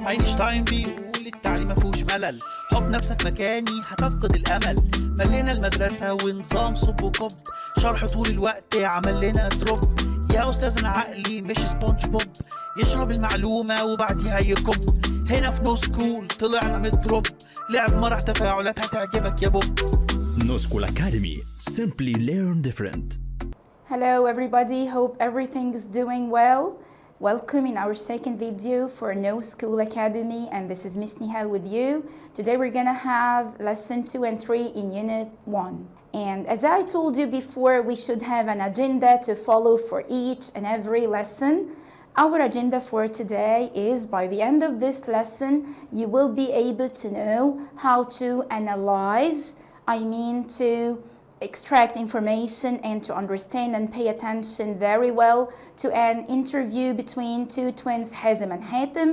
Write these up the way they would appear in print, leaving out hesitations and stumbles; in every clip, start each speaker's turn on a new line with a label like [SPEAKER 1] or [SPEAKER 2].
[SPEAKER 1] اينشتاين بيقول التعليم مفهوش ملل، حط نفسك مكاني هتفقد الامل. ملينا المدرسه ونظام صب وكب، شرح طول الوقت عمل لنا دروب. يا استاذنا عقلي مش سبونج بوب، يشرب المعلومه وبعديها يكب. هنا في نوسكول طلعنا من الدروب، لعب مرح تفاعلات هتعجبك يا بوب.
[SPEAKER 2] نوسكول Academy. Simply learn different.
[SPEAKER 3] Hello everybody, hope everything is doing well. Welcome in our second video for Nowschool Academy, and this is Miss Nihal with you. Today we're gonna have lesson 2 and 3 in unit 1. And as I told you before, we should have an agenda to follow for each and every lesson. Our agenda for today is by the end of this lesson, you will be able to know how to analyze, to extract information and to understand and pay attention very well to an interview between two twins, Hazem and Hatem.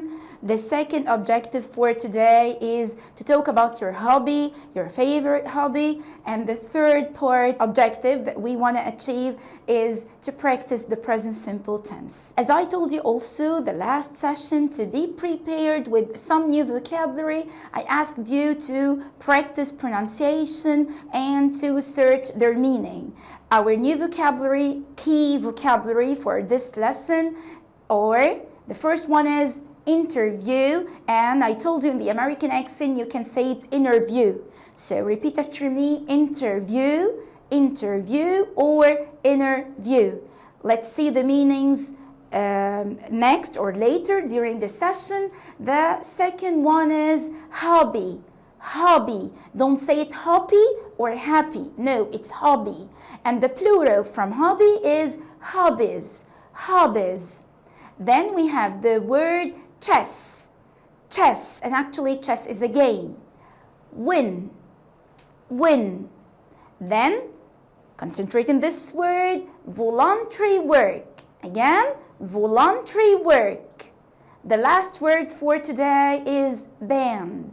[SPEAKER 3] The second objective for today is to talk about your hobby, your favorite hobby. And the third part objective that we want to achieve is to practice the present simple tense. As I told you also the last session, to be prepared with some new vocabulary, I asked you to practice pronunciation and to search their meaning. Our new vocabulary, key vocabulary for this lesson, or the first one is interview, and I told you in the American accent you can say it interview. So repeat after me, interview, interview, or interview. Let's see the meanings next or later during the session. The second one is hobby. Hobby. Don't say it hoppy or happy. No, it's hobby. And the plural from hobby is hobbies. Hobbies. Then we have the word chess. Chess. And actually chess is a game. Win. Win. Then concentrate on this word, voluntary work. Again, voluntary work. The last word for today is band.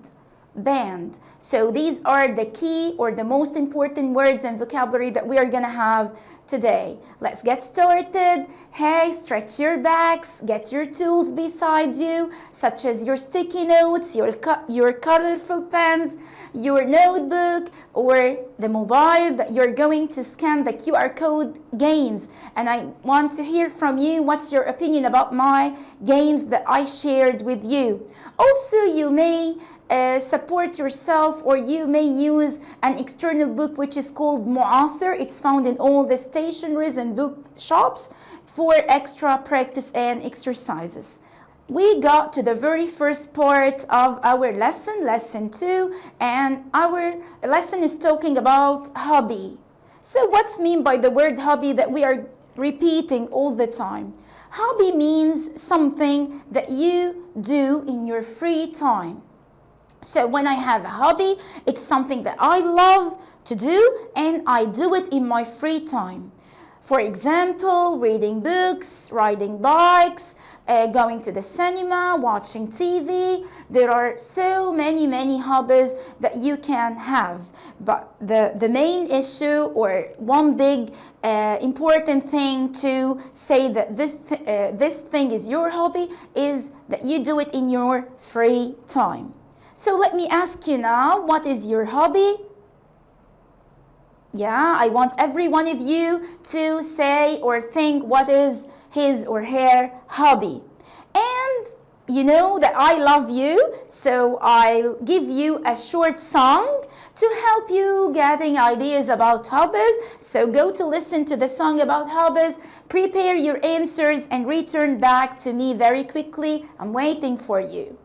[SPEAKER 3] Band. So these are the key or the most important words and vocabulary that we are going to have today. Let's get started. Hey, stretch your backs, get your tools beside you, such as your sticky notes, your colorful pens, your notebook, or the mobile that you're going to scan the QR code games. And I want to hear from you what's your opinion about my games that I shared with you. Also, you may support yourself, or you may use an external book which is called Mu'asir. It's found in all the stationeries and book shops for extra practice and exercises. We got to the very first part of our lesson, lesson 2, and our lesson is talking about hobby. So what's mean by the word hobby that we are repeating all the time? Hobby means something that you do in your free time. So when I have a hobby, it's something that I love to do and I do it in my free time. For example, reading books, riding bikes, going to the cinema, watching TV. There are so many hobbies that you can have. But the main issue, or one big important thing to say that this thing is your hobby, is that you do it in your free time. So let me ask you now, what is your hobby? Yeah, I want every one of you to say or think what is his or her hobby. And you know that I love you, so I'll give you a short song to help you getting ideas about hobbies. So go to listen to the song about hobbies, prepare your answers, and return back to me very quickly. I'm waiting for you.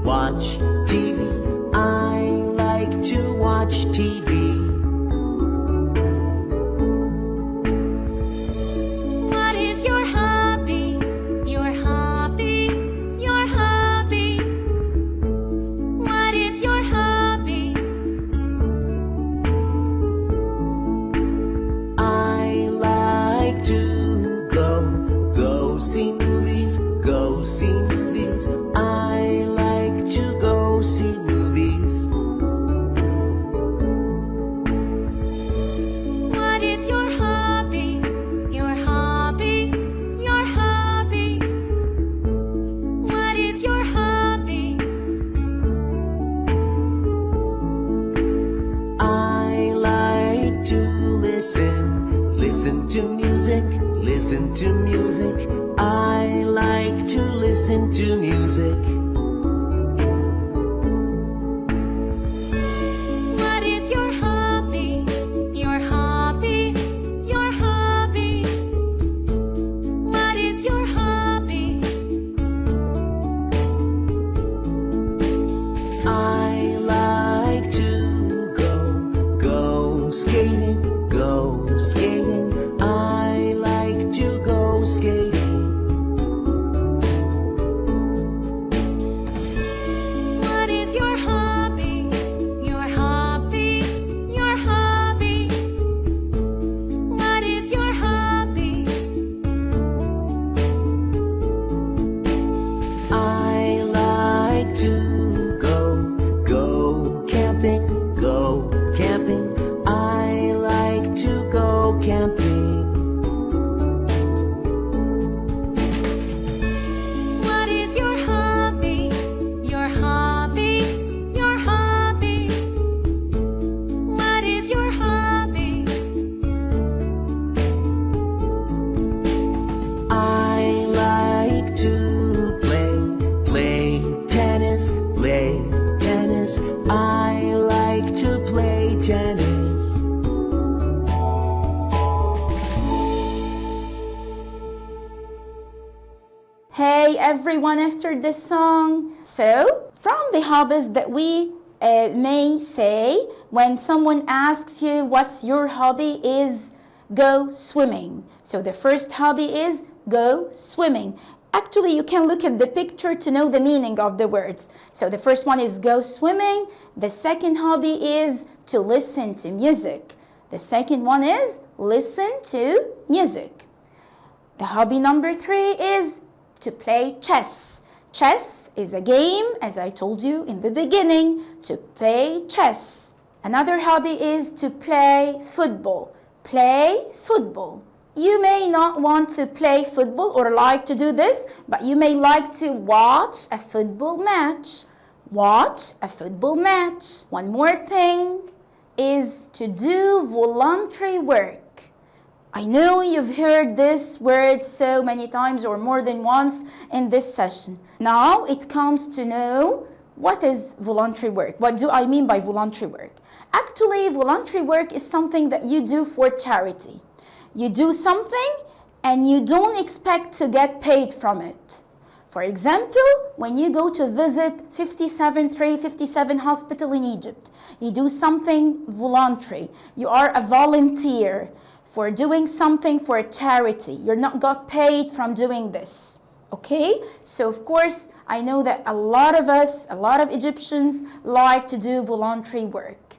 [SPEAKER 4] Watch TV. I like to watch TV.
[SPEAKER 3] hey everyone after this song. So from the hobbies that we may say when someone asks you what's your hobby is go swimming. So the first hobby is go swimming. Actually, you can look at the picture to know the meaning of the words. So the first one is go swimming. The second hobby is to listen to music. The second one is listen to music. The hobby number 3 is to play chess. Chess is a game, as I told you in the beginning, to play chess. Another hobby is to play football. Play football. You may not want to play football or like to do this, but you may like to watch a football match. Watch a football match. One more thing is to do voluntary work. I know you've heard this word so many times or more than once in this session. Now it comes to know what is voluntary work. What do I mean by voluntary work? Actually, voluntary work is something that you do for charity. You do something and you don't expect to get paid from it. For example, when you go to visit 357 hospital in Egypt, you do something voluntary. You are a volunteer for doing something for a charity. You're not got paid from doing this. Okay? So of course, I know that a lot of us, a lot of Egyptians like to do voluntary work.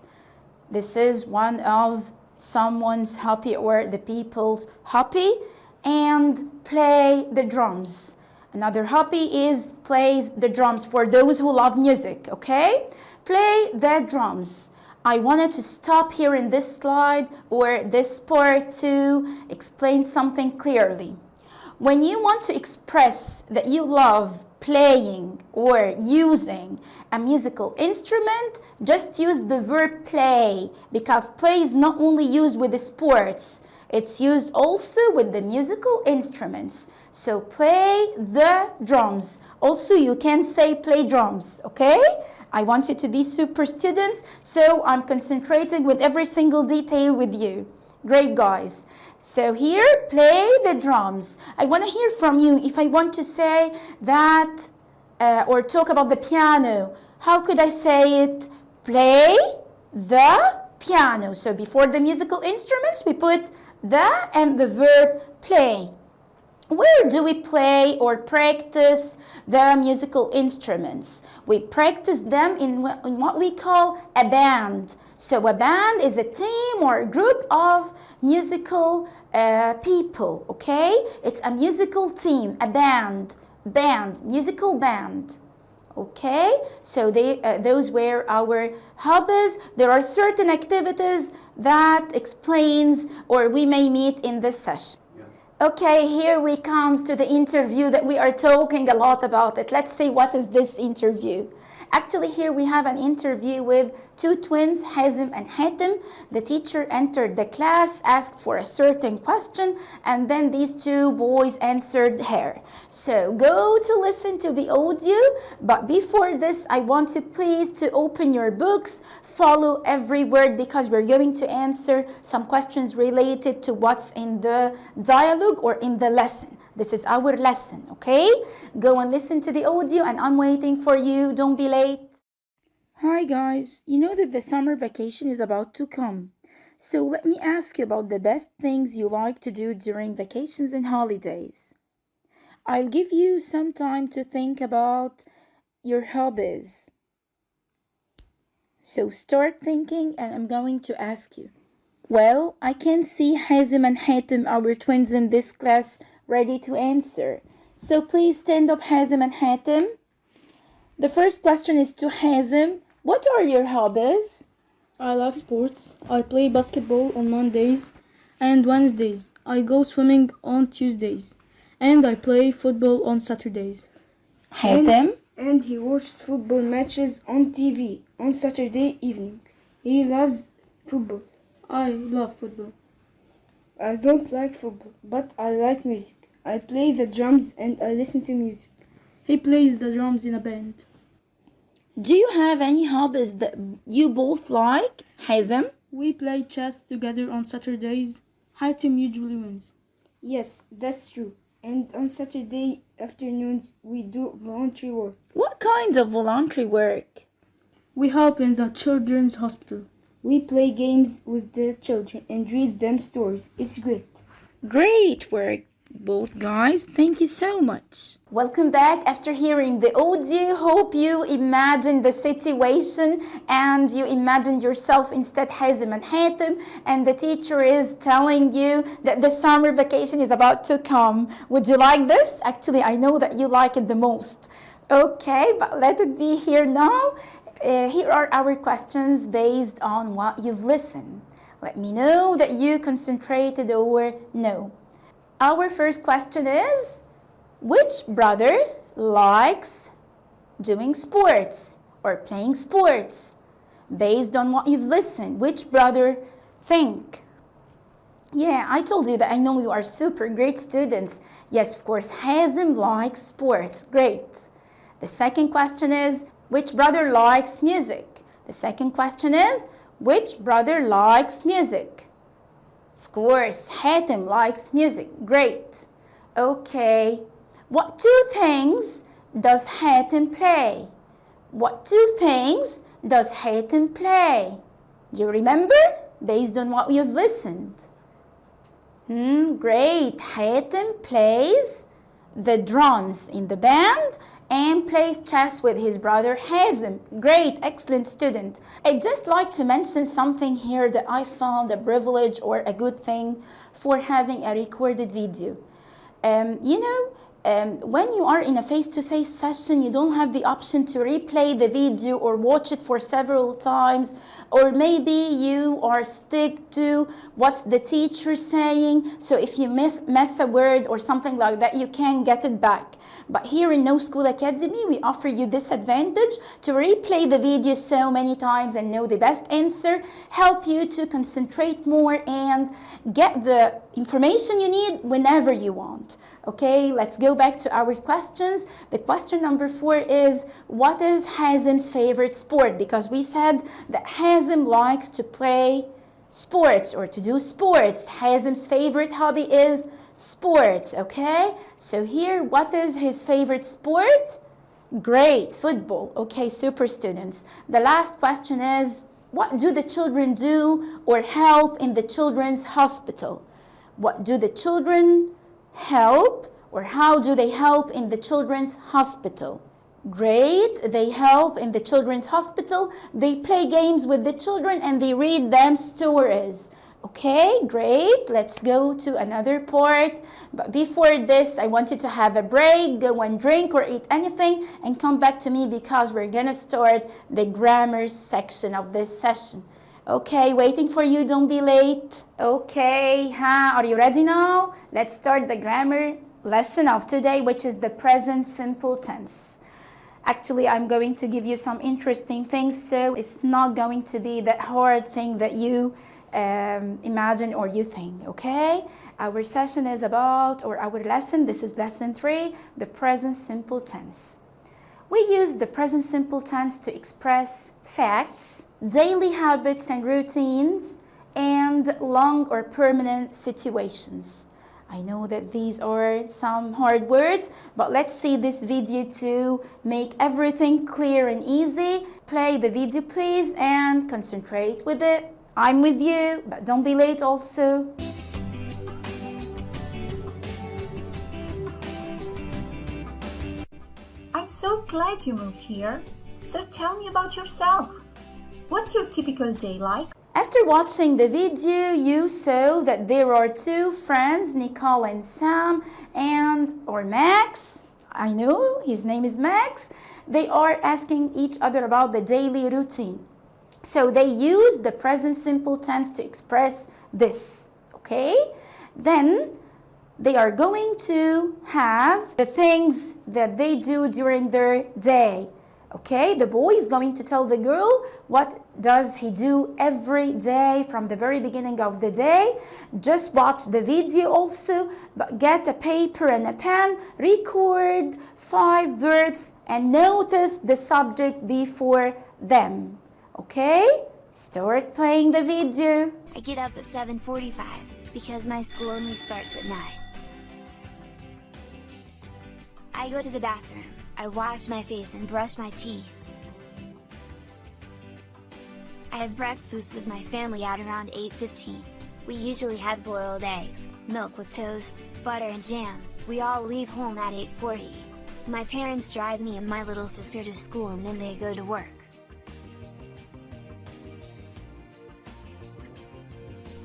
[SPEAKER 3] This is one of someone's hobby or the people's hobby, and play the drums. Another hobby is plays the drums for those who love music, okay? Play the drums. I wanted to stop here in this slide or this part to explain something clearly. When you want to express that you love playing or using a musical instrument, just use the verb play, because play is not only used with the sports, it's used also with the musical instruments. So play the drums. Also, you can say play drums, okay? I want you to be super students, so I'm concentrating with every single detail with you. Great, guys. So here, play the drums. I want to hear from you. If I want to say that or talk about the piano, how could I say it? Play the piano. So before the musical instruments, we put the and the verb play. Where do we play or practice the musical instruments? We practice them in what we call a band. So a band is a team or a group of musical people, okay? It's a musical team, a band, musical band. Okay, so those were our hobbies. There are certain activities that explains or we may meet in this session. Okay, here we comes to the interview that we are talking a lot about it. Let's see what is this interview. Actually, here we have an interview with two twins, Hazim and Hatem. The teacher entered the class, asked for a certain question, and then these two boys answered her. So go to listen to the audio, but before this, I want to please to open your books, follow every word, because we're going to answer some questions related to what's in the dialogue or in the lesson. This is our lesson, okay? Go and listen to the audio, and I'm waiting for you. Don't be late. Hi guys, you know that the summer vacation is about to come. So let me ask you about the best things you like to do during vacations and holidays. I'll give you some time to think about your hobbies. So start thinking, and I'm going to ask you. Well, I can see Hazim and Hatem, our twins in this class, ready to answer. So please stand up, Hazim and Hatem. The first question is to Hazim. What are your hobbies?
[SPEAKER 4] I like sports. I play basketball on Mondays and Wednesdays. I go swimming on Tuesdays. And I play football on Saturdays.
[SPEAKER 3] Hatem?
[SPEAKER 5] And he watches football matches on TV on Saturday evening. He loves football.
[SPEAKER 4] I love football.
[SPEAKER 5] I don't like football, but I like music. I play the drums and I listen to music.
[SPEAKER 4] He plays the drums in a band.
[SPEAKER 3] Do you have any hobbies that you both like, Hazim?
[SPEAKER 4] We play chess together on Saturdays. Hatem usually wins.
[SPEAKER 5] Yes, that's true. and on Saturday afternoons we do voluntary work.
[SPEAKER 3] What kind of voluntary work?
[SPEAKER 4] We help in the children's hospital.
[SPEAKER 5] We play games with the children and read them stories. It's great.
[SPEAKER 3] Great work, both guys. Thank you so much. Welcome back. After hearing the audio, hope you imagine the situation and you imagined yourself instead Hazem and Hatem, and the teacher is telling you that the summer vacation is about to come. Would you like this? Actually, I know that you like it the most. Okay, but let it be here now. Here are our questions based on what you've listened. Let me know that you concentrated or no. Our first question is, which brother likes doing sports or playing sports? Based on what you've listened, which brother think? Yeah, I told you that I know you are super great students. Yes, of course, Hazem likes sports. Great. The second question is, which brother likes music? The second question is, which brother likes music? Of course, Hatem likes music. Great. Okay. What two things does Hatem play? What two things does Hatem play? Do you remember? Based on what you've listened. Great. Hatem plays the drums in the band and plays chess with his brother Hazem. Great, excellent student. I'd just like to mention something here that I found a privilege or a good thing for having a recorded video. When you are in a face-to-face session, you don't have the option to replay the video or watch it for several times, or maybe you are stick to what's the teacher saying, so if you miss a word or something like that, you can get it back. But here in Nowschool Academy, we offer you this advantage to replay the video so many times and know the best answer, help you to concentrate more and get the information you need whenever you want. Okay, let's go back to our questions. The question number 4 is, what is Hazem's favorite sport? Because we said that Hazem likes to play sports or to do sports. Hazem's favorite hobby is sports, okay? So here, what is his favorite sport? Great, football. Okay, super students. The last question is, what do the children do or help in the children's hospital? What do the children help or how do they help in the children's hospital? Great, they help in the children's hospital. They play games with the children and they read them stories. Okay, great. Let's go to another part. But before this, I want you to have a break, go and drink or eat anything, and come back to me because we're gonna start the grammar section of this session. Okay, waiting for you, don't be late. Okay, are you ready now? Let's start the grammar lesson of today, which is the present simple tense. Actually, I'm going to give you some interesting things, so it's not going to be that hard thing that you imagine or you think, okay? Our session is about, or our lesson, this is lesson 3, the present simple tense. We use the present simple tense to express facts, daily habits and routines, and long or permanent situations. I know that these are some hard words, but let's see this video to make everything clear and easy. Play the video, please, and concentrate with it. I'm with you, but don't be late also.
[SPEAKER 6] I'm so glad you moved here. So tell me about yourself. What's your typical day like?
[SPEAKER 3] After watching the video, you saw that there are 2 friends, Nicole and Sam, or Max. I know, his name is Max. They are asking each other about the daily routine. So they use the present simple tense to express this, okay? Then they are going to have the things that they do during their day. Okay, the boy is going to tell the girl what does he do every day from the very beginning of the day. Just watch the video also, but get a paper and a pen, record 5 verbs and notice the subject before them. Okay, start playing the video.
[SPEAKER 7] I get up at 7:45 because my school only starts at 9. I go to the bathroom, I wash my face and brush my teeth. I have breakfast with my family at around 8:15. We usually have boiled eggs, milk with toast, butter and jam. We all leave home at 8:40. My parents drive me and my little sister to school and then they go to work.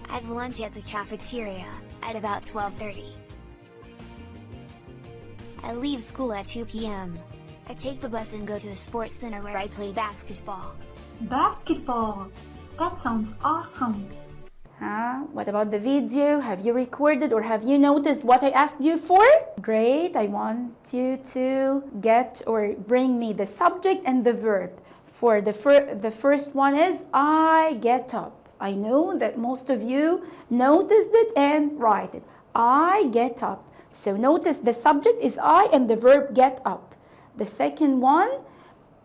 [SPEAKER 7] I have lunch at the cafeteria, at about 12:30. I leave school at 2 p.m. I take the bus and go to a sports center where I play basketball.
[SPEAKER 6] Basketball! That sounds awesome!
[SPEAKER 3] What about the video? Have you recorded or have you noticed what I asked you for? Great, I want you to get or bring me the subject and the verb. For the first one is I get up. I know that most of you noticed it and write it. I get up. So notice the subject is I and the verb get up. The second one,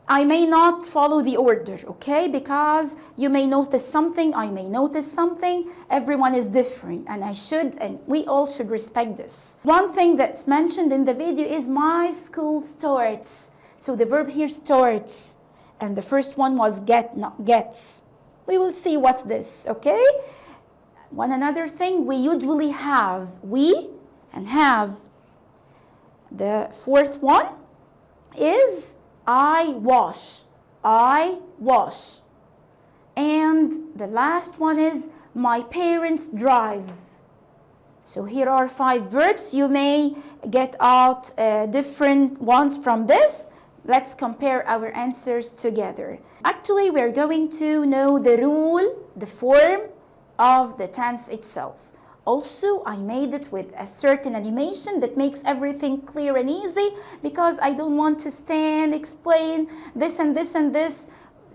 [SPEAKER 3] I may not follow the order, okay? Because you may notice something, I may notice something. Everyone is different and we all should respect this. One thing that's mentioned in the video is my school starts. So the verb here starts. And the first one was get, not gets. We will see what's this, okay? One another thing, we usually have we and have. The fourth one is I wash. I wash. And the last one is my parents drive. So here are 5 verbs. You may get out different ones from this. Let's compare our answers together. Actually, we're going to know the rule, the form of the tense itself. Also, I made it with a certain animation that makes everything clear and easy because I don't want to explain this and this and this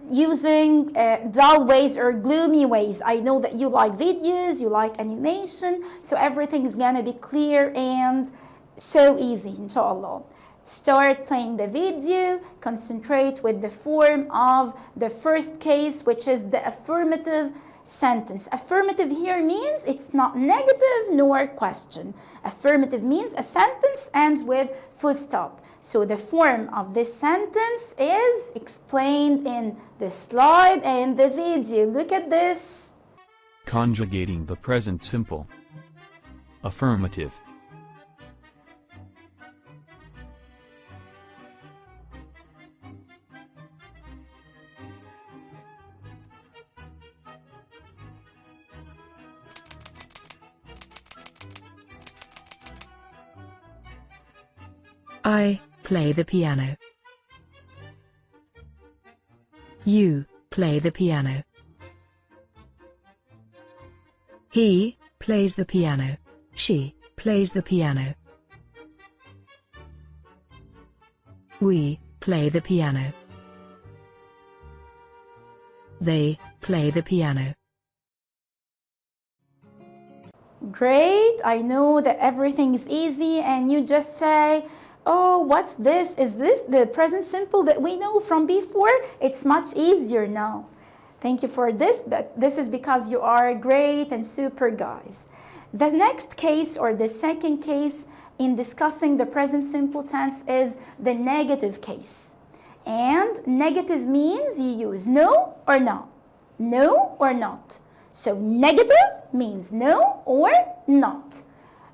[SPEAKER 3] using dull ways or gloomy ways. I know that you like videos, you like animation, so everything is gonna be clear and so easy, inshallah. Start playing the video, concentrate with the form of the first case, which is the affirmative sentence. Affirmative here means it's not negative nor question. Affirmative means a sentence ends with full stop. So the form of this sentence is explained in the slide and the video. Look at this.
[SPEAKER 8] Conjugating the present simple. Affirmative.
[SPEAKER 9] I play the piano. You play the piano. He plays the piano. She plays the piano. We play the piano. They play the piano.
[SPEAKER 3] Great, I know that everything is easy and you just say, oh, what's this? Is this the present simple that we know from before? It's much easier now. Thank you for this, but this is because you are great and super guys. The next case or the second case in discussing the present simple tense is the negative case. And negative means you use no or not. No or not. So negative means no or not.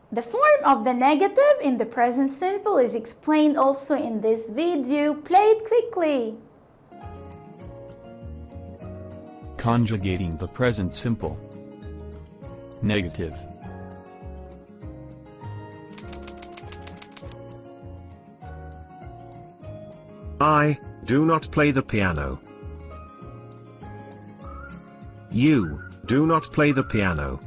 [SPEAKER 3] The form of the negative in the present simple is explained also in this video. Play it quickly.
[SPEAKER 8] Conjugating the present simple. Negative.
[SPEAKER 10] I do not play the piano. You do not play the piano.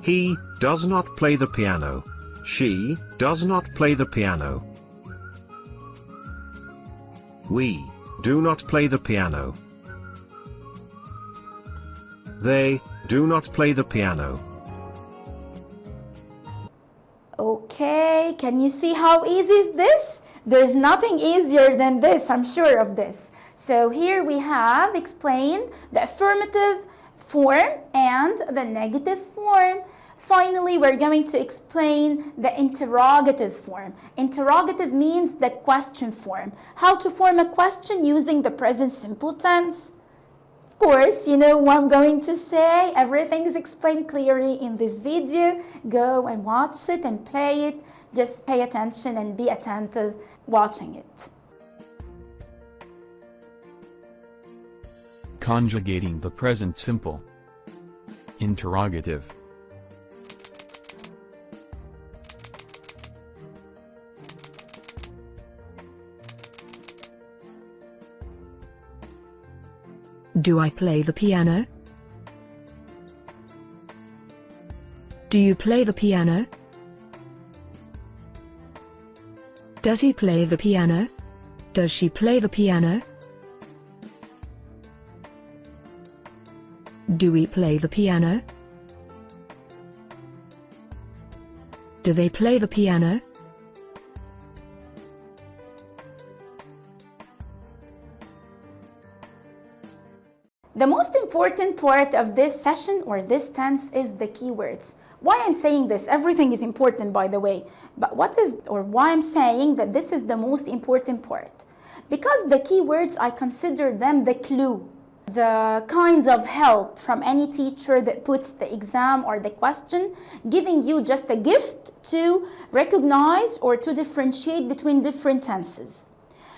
[SPEAKER 10] He does not play the piano. She does not play the piano. We do not play the piano. They do not play the piano.
[SPEAKER 3] Okay, can you see how easy is this? There's nothing easier than this, I'm sure of this. So here we have explained the affirmative form and the negative form. Finally, we're going to explain the interrogative form. Interrogative means the question form. How to form a question using the present simple tense. Of course, you know what I'm going to say. Everything is explained clearly in this video. Go and watch it and play it. Just pay attention and be attentive watching it.
[SPEAKER 8] Conjugating the present simple. Interrogative.
[SPEAKER 9] Do I play the piano? Do you play the piano? Does he play the piano? Does she play the piano? Do we play the piano? Do they play the piano?
[SPEAKER 3] The most important part of this session or this tense is the keywords. Why I'm saying this, everything is important by the way, but why I'm saying that this is the most important part? Because the keywords, I consider them the clue, the kind of help from any teacher that puts the exam or the question, giving you just a gift to recognize or to differentiate between different tenses.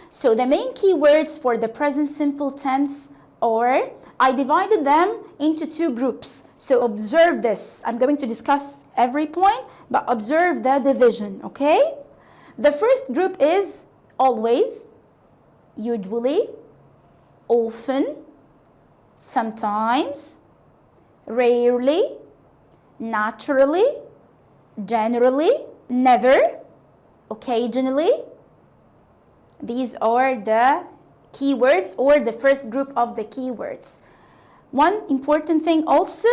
[SPEAKER 3] So the main keywords for the present simple tense, or I divided them into two groups. So observe this. I'm going to discuss every point, but observe the division, okay? The first group is always, usually, often, sometimes, rarely, naturally, generally, never, occasionally. These are the keywords or the first group of the keywords. One important thing also,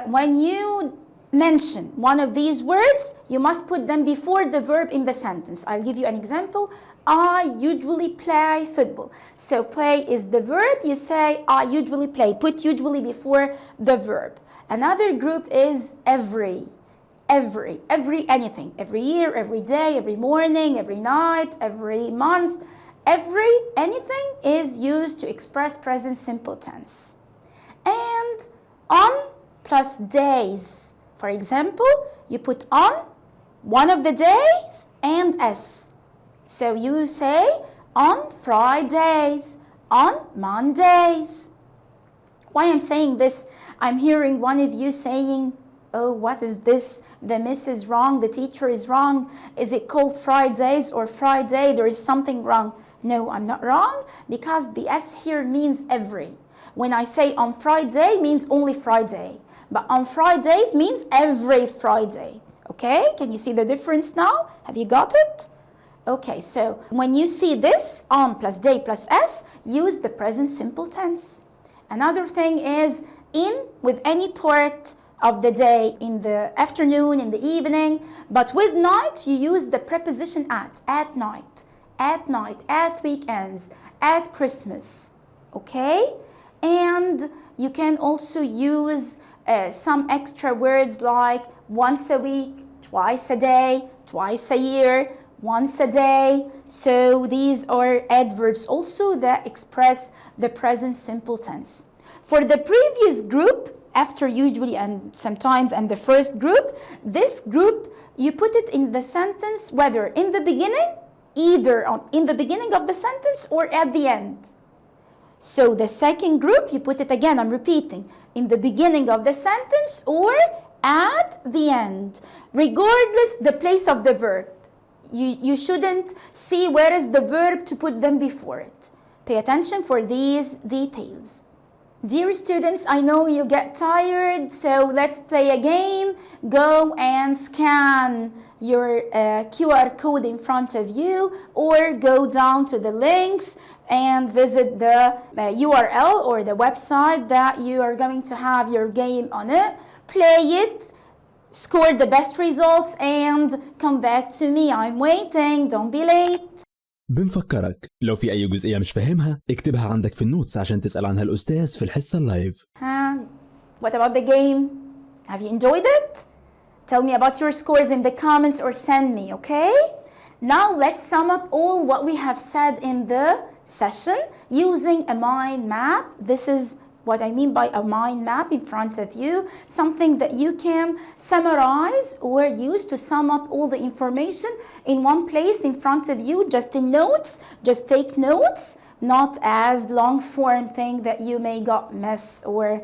[SPEAKER 3] when you mention one of these words, you must put them before the verb in the sentence. I'll give you an example. I usually play football. So play is the verb. You say I usually play. Put usually before the verb. Another group is every, anything. Every year, every day, every morning, every night, every month. Anything is used to express present simple tense. And on plus days. For example, you put on one of the days and s. So you say on Fridays, on Mondays. Why I'm saying this? I'm hearing one of you saying, oh, what is this? The miss is wrong, the teacher is wrong. Is it called Fridays or Friday? There is something wrong. No, I'm not wrong, because the S here means every. When I say on Friday, means only Friday. But on Fridays means every Friday. Okay, can you see the difference now? Have you got it? Okay, so when you see this, on plus day plus S, use the present simple tense. Another thing is in with any part of the day, in the afternoon, in the evening. But with night, you use the preposition at night. At night, at weekends, at Christmas, okay? And you can also use some extra words like once a week, twice a day, twice a year, once a day. So these are adverbs also that express the present simple tense. For the previous group, after usually and sometimes and the first group, this group, you put it in the sentence whether in the beginning, either in the beginning of the sentence or at the end. So the second group, you put it again, I'm repeating, in the beginning of the sentence or at the end, regardless the place of the verb. You shouldn't see where is the verb to put them before it. Pay attention for these details. Dear students, I know you get tired, so let's play a game. Go and scan your QR code in front of you, or go down to the links and visit the URL or the website that you are going to have your game on it. Play it, score the best results, and come back to me. I'm waiting, don't be late.
[SPEAKER 2] بنفكرك لو في أي جزئية مش فاهمها اكتبها عندك في النوتس عشان تسأل عنها الأستاذ في الحصة اللايف.
[SPEAKER 3] What about the game? Have you enjoyed it? Tell me about your scores in the comments or send me, okay? Now let's sum up all what we have said in the session using a mind map. This is what I mean by a mind map in front of you, something that you can summarize or use to sum up all the information in one place in front of you, just in notes. Just take notes, not as long form thing that you may got mess or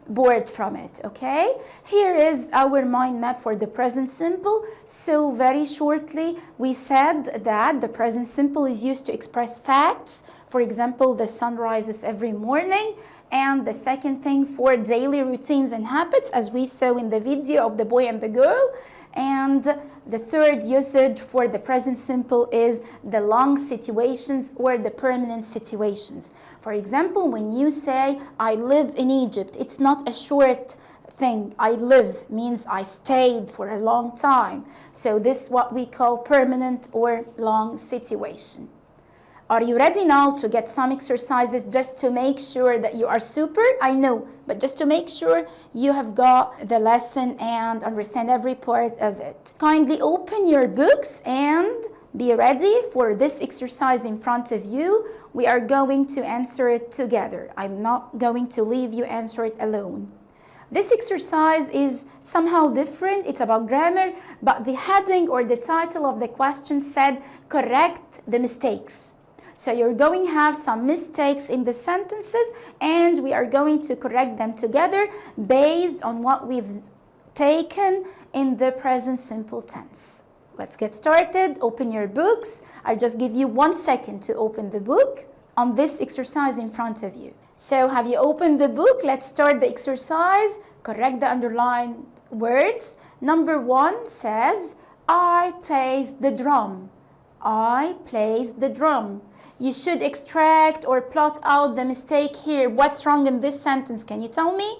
[SPEAKER 3] bored from it, okay? Here is our mind map for the present simple. So very shortly, we said that the present simple is used to express facts. For example, the sun rises every morning. And the second thing for daily routines and habits, as we saw in the video of the boy and the girl. And the third usage for the present simple is the long situations or the permanent situations. For example, when you say, I live in Egypt, it's not a short thing. I live means I stayed for a long time. So this is what we call permanent or long situation. Are you ready now to get some exercises just to make sure that you are super? I know, but just to make sure you have got the lesson and understand every part of it. Kindly open your books and be ready for this exercise in front of you. We are going to answer it together. I'm not going to leave you answer it alone. This exercise is somehow different. It's about grammar, but the heading or the title of the question said, correct the mistakes. So you're going to have some mistakes in the sentences and we are going to correct them together based on what we've taken in the present simple tense. Let's get started. Open your books. I'll just give you 1 second to open the book on this exercise in front of you. So have you opened the book? Let's start the exercise. Correct the underlined words. Number 1 says, I plays the drum. I plays the drum. You should extract or plot out the mistake here. What's wrong in this sentence? Can you tell me?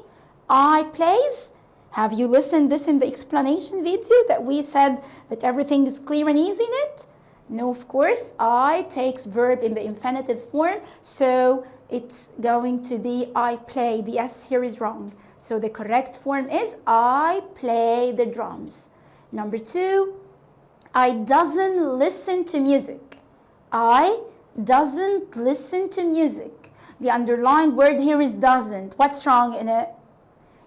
[SPEAKER 3] I plays. Have you listened this in the explanation video that we said that everything is clear and easy in it? No, of course. I takes verb in the infinitive form. So it's going to be I play. The S here is wrong. So the correct form is I play the drums. Number 2, I doesn't listen to music. I doesn't listen to music. The underlined word here is doesn't. What's wrong in it?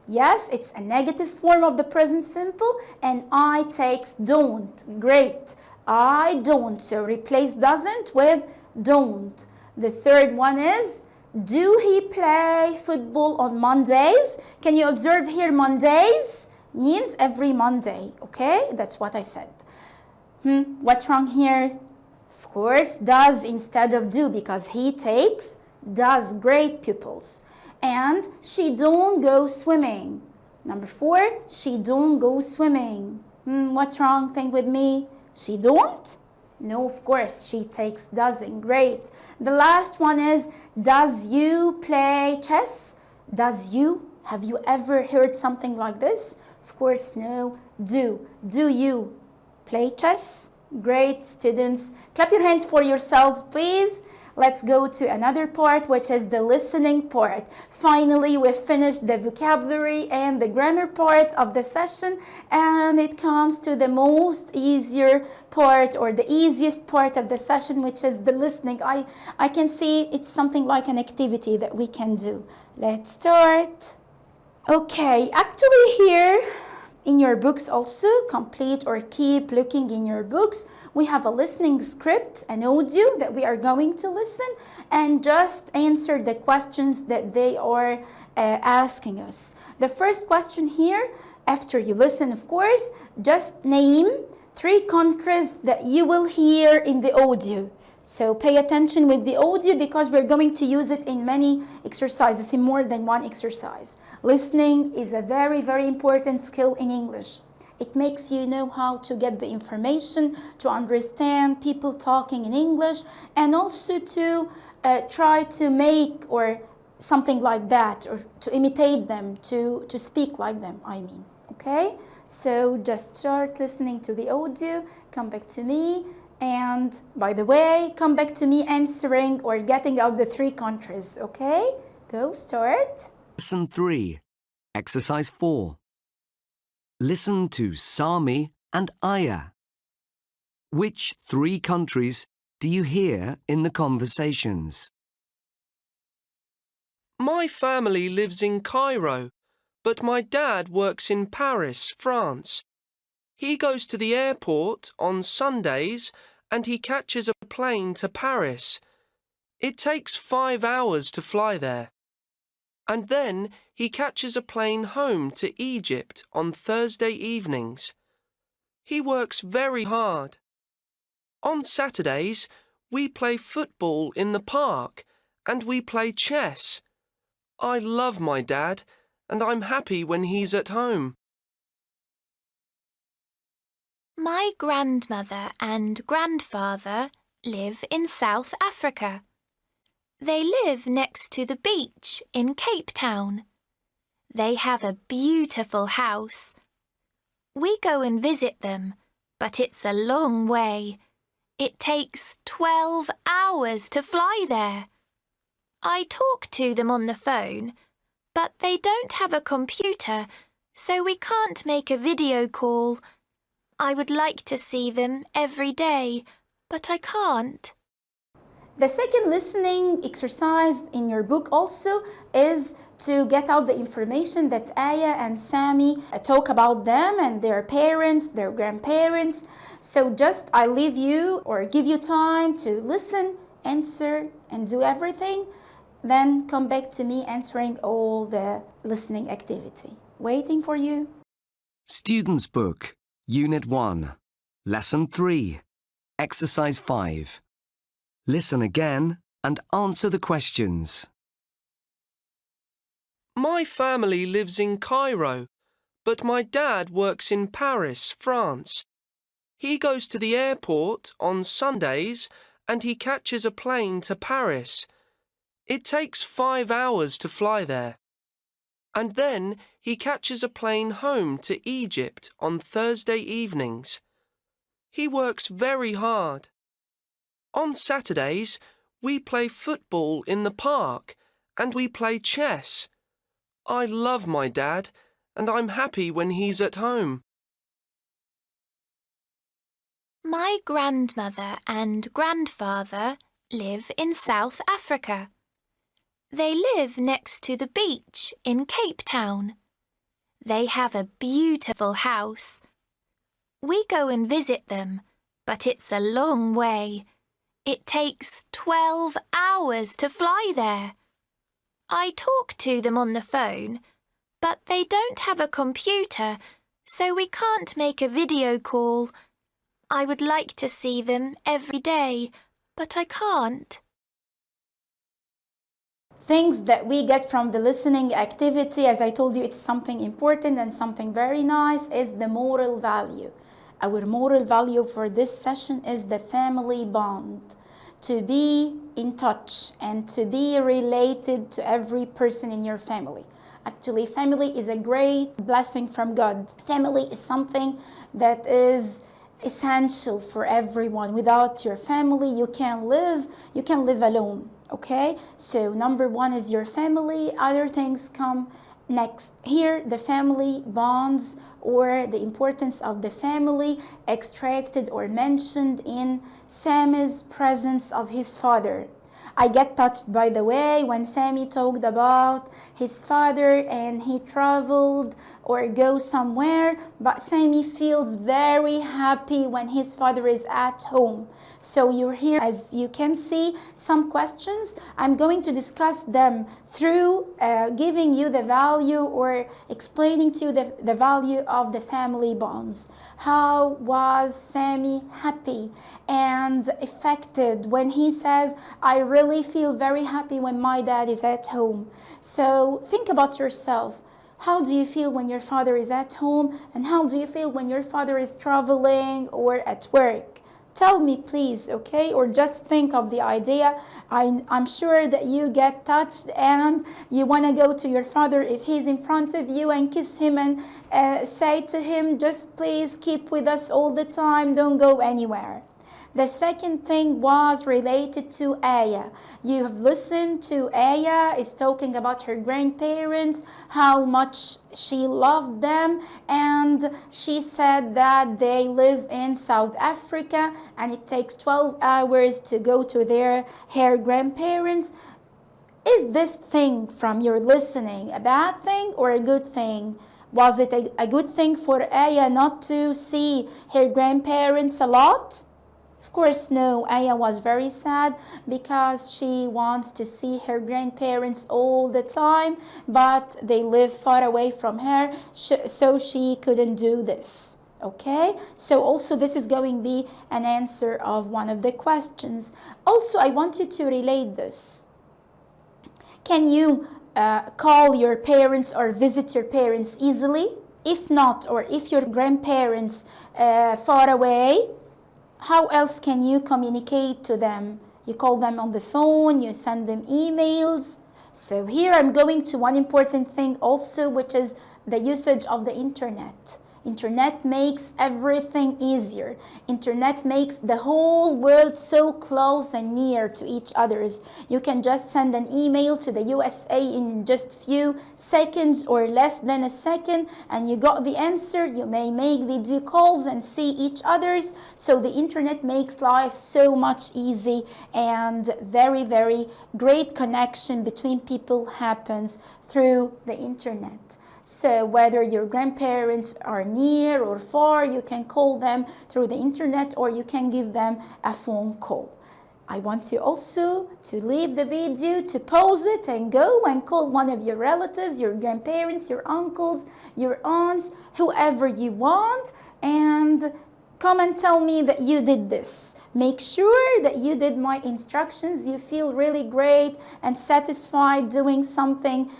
[SPEAKER 3] Yes, it's a negative form of the present simple and I takes don't. Great. I don't. So replace doesn't with don't. The third one is, do he play football on Mondays? Can you observe here Mondays means every Monday. Okay, that's what I said. What's wrong here? Of course, does instead of do because he takes does. Great pupils. And she don't go swimming. Number 4, she don't go swimming. What's wrong? Think with me. She don't? No, of course, she takes doesn't. Great. The last one is, does you play chess? Does you? Have you ever heard something like this? Of course, no. Do. Do you play chess? Great, students. Clap your hands for yourselves, please. Let's go to another part, which is the listening part. Finally, we've finished the vocabulary and the grammar part of the session, and it comes to the most easier part or the easiest part of the session, which is the listening. I can see it's something like an activity that we can do. Let's start. Okay, actually here, in your books also, complete or keep looking in your books. We have a listening script, an audio that we are going to listen and just answer the questions that they are asking us. The first question here, after you listen, of course, just name 3 countries that you will hear in the audio. So pay attention with the audio because we're going to use it in many exercises, in more than one exercise. Listening is a very, very important skill in English. It makes you know how to get the information, to understand people talking in English, and also to try to make or something like that, or to imitate them, to speak like them, I mean. Okay? So just start listening to the audio, come back to me. And by the way, come back to me answering or getting out the 3 countries, okay? Go, start.
[SPEAKER 11] Lesson 3, Exercise 4. Listen to Sami and Aya. Which 3 countries do you hear in the conversations?
[SPEAKER 12] My family lives in Cairo, but my dad works in Paris, France. He goes to the airport on Sundays and he catches a plane to Paris. It takes 5 hours to fly there. And then he catches a plane home to Egypt on Thursday evenings. He works very hard. On Saturdays, we play football in the park and we play chess. I love my dad and I'm happy when he's at home.
[SPEAKER 13] My grandmother and grandfather live in South Africa. They live next to the beach in Cape Town. They have a beautiful house. We go and visit them, but it's a long way. It takes 12 hours to fly there. I talk to them on the phone, but they don't have a computer, so we can't make a video call. I would like to see them every day, but I can't.
[SPEAKER 3] The second listening exercise in your book also is to get out the information that Aya and Sami talk about them and their parents, their grandparents. So just I leave you or give you time to listen, answer, and do everything. Then come back to me answering all the listening activity. Waiting for you.
[SPEAKER 11] Student's Book, Unit 1, Lesson 3, Exercise 5. Listen again and answer the questions.
[SPEAKER 12] My family lives in Cairo, but my dad works in Paris, France. He goes to the airport on Sundays and he catches a plane to Paris. It takes 5 hours to fly there. And then he catches a plane home to Egypt on Thursday evenings. He works very hard. On Saturdays, we play football in the park and we play chess. I love my dad and I'm happy when he's at home.
[SPEAKER 13] My grandmother and grandfather live in South Africa. They live next to the beach in Cape Town. They have a beautiful house. We go and visit them, but it's a long way. It takes 12 hours to fly there. I talk to them on the phone, but they don't have a computer, so we can't make a video call. I would like to see them every day, but I can't.
[SPEAKER 3] Things that we get from the listening activity, as I told you, it's something important and something very nice, is the moral value. Our moral value for this session is the family bond. To be in touch and to be related to every person in your family. Actually, family is a great blessing from God. Family is something that is essential for everyone. Without your family, you can't live alone. Okay, so number 1 is your family, other things come next. Here, the family bonds or the importance of the family extracted or mentioned in Sami's presence of his father. I get touched, by the way, when Sami talked about his father and he traveled or goes somewhere, but Sami feels very happy when his father is at home. So you're here, as you can see, some questions. I'm going to discuss them through giving you the value or explaining to you the value of the family bonds. How was Sami happy and affected when he says, I really feel very happy when my dad is at home? So think about yourself. How do you feel when your father is at home? And how do you feel when your father is traveling or at work? Tell me, please, okay? Or just think of the idea. I'm sure that you get touched and you want to go to your father if he's in front of you and kiss him and say to him, just please keep with us all the time, don't go anywhere. The second thing was related to Aya. You have listened to Aya is talking about her grandparents, how much she loved them, and she said that they live in South Africa and it takes 12 hours to go to her grandparents. Is this thing from your listening a bad thing or a good thing? Was it a good thing for Aya not to see her grandparents a lot? Of course, no. Aya was very sad because she wants to see her grandparents all the time, but they live far away from her, so she couldn't do this. Okay, so also this is going to be an answer of one of the questions. Also, I want you to relate this. Can you call your parents or visit your parents easily? If not, or if your grandparents far away, how else can you communicate to them? You call them on the phone, you send them emails. So here I'm going to one important thing also, which is the usage of the internet. Internet makes everything easier. Internet makes the whole world so close and near to each others. You can just send an email to the USA in just few seconds or less than a second and you got the answer. You may make video calls and see each others. So the internet makes life so much easy, and very, very great connection between people happens through the internet. So whether your grandparents are near or far, you can call them through the internet or you can give them a phone call. I want you also to leave the video, to pause it and go and call one of your relatives, your grandparents, your uncles, your aunts, whoever you want, and come and tell me that you did this. Make sure that you did my instructions. You feel really great and satisfied doing something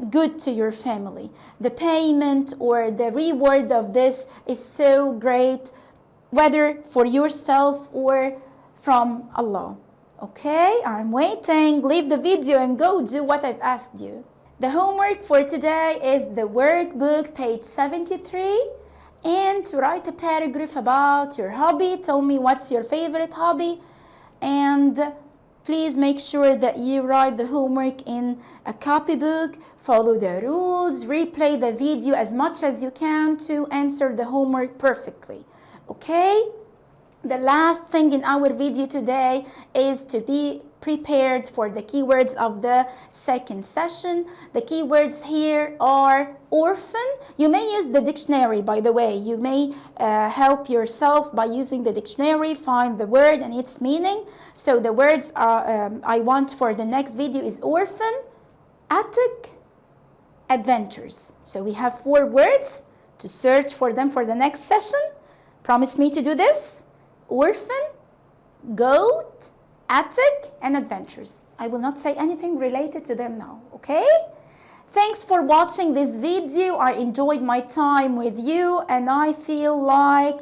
[SPEAKER 3] good to your family. The payment or the reward of this is so great, whether for yourself or from Allah. Okay, I'm waiting. Leave the video and go do what I've asked you. The homework for today is the workbook, page 73, and to write a paragraph about your hobby. Tell me what's your favorite hobby, and please make sure that you write the homework in a copybook, follow the rules, replay the video as much as you can to answer the homework perfectly. Okay? The last thing in our video today is to be prepared for the keywords of the second session. The keywords here are orphan. You may use the dictionary, by the way. You may help yourself by using the dictionary, find the word and its meaning. So the words I want for the next video is orphan, attic, adventures. So we have 4 words to search for them for the next session. Promise me to do this. Orphan, goat, attic, and adventures. I will not say anything related to them now, okay? Thanks for watching this video. I enjoyed my time with you and I feel like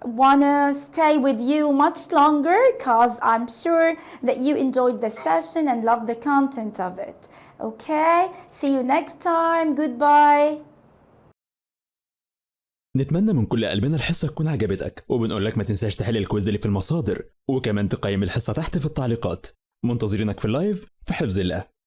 [SPEAKER 3] wanna stay with you much longer because I'm sure that you enjoyed the session and love the content of it. Okay? See you next time. Goodbye.
[SPEAKER 2] نتمنى من كل قلبنا الحصة تكون عجبتك، وبنقول لك ما تنساش تحل الكويز اللي في المصادر، وكمان تقيم الحصة تحت في التعليقات. منتظرينك في اللايف في حفظ الله.